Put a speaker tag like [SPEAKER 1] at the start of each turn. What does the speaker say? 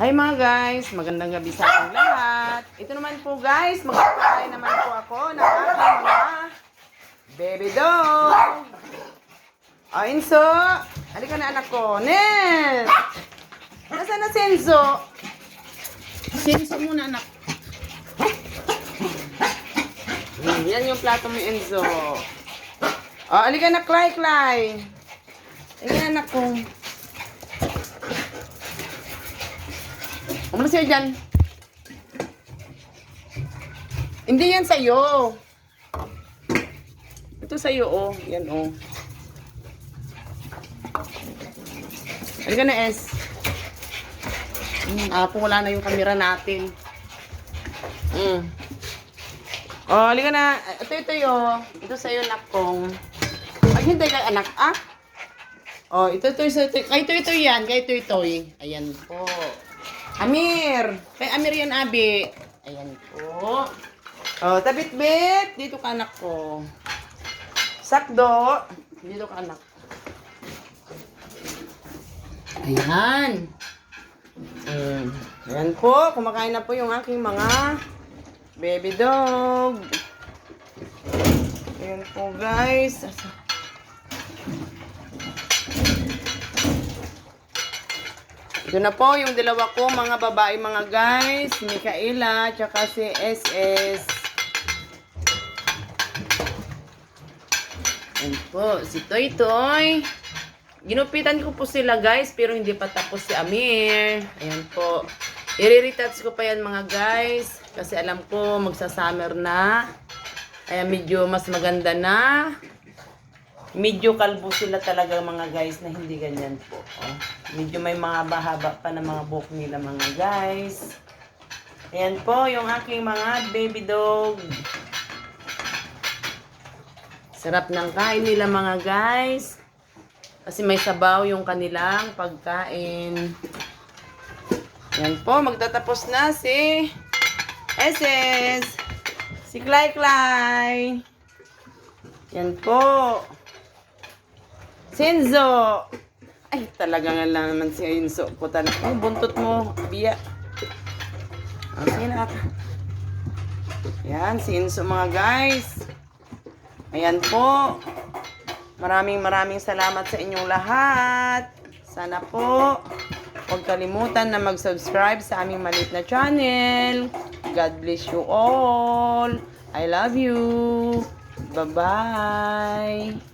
[SPEAKER 1] Hi mga guys, magandang gabi sa ating lahat. Ito naman po guys, magpapakain naman po ako ng aking mga baby dog. O Enzo, halika na anak ko. Nel! Nasaan na si Enzo? Si Enzo muna anak. Yan yung plato mo Enzo. O, halika na Clay. Halika na anak ko. Umalis siya dyan. Hindi yan sa'yo. Ito sa'yo, oh. Yan, oh. Halika na, S. Wala na yung camera natin. Oh, halika na. Ito yun. Ito sa'yo, nakong. Maghintay ka, anak, ah? Oh, ito yan. Kay Toy. Ayan po. Amir! Kay Amir yan, Abi. Ayan po. Oh, tabit-bit. Dito ka, anak ko. Sakdo. Dito ka, anak. Ayan. Ayan po. Kumakain na po yung aking mga baby dog. Ayan po, guys. Ito na po yung dalawa ko, mga babae mga guys. Si Micaela, tsaka si SS. Ayan po, si Toy. Ginupitan ko po sila guys, pero hindi pa tapos si Amir. Ayan po. I-retouch ko pa yan mga guys. Kasi alam ko, magsa-summer na. Kaya medyo mas maganda na. Medyo kalbo sila talaga mga guys na hindi ganyan po. Oh. Medyo may mga bahaba pa na mga buhok nila mga guys. Ayan po yung aking mga baby dog. Sarap ng kain nila mga guys. Kasi may sabaw yung kanilang pagkain. Ayan po, magtatapos na si SS. Si Clay. Ayan po. Si Enzo. Ay, talaga nga lang naman si Enzo. Puta na. Oh, buntot mo. Biya. Okay na. Yan, si Enzo mga guys. Ayan po. Maraming salamat sa inyong lahat. Sana po, huwag kalimutan na mag-subscribe sa aming maliit na channel. God bless you all. I love you. Bye-bye.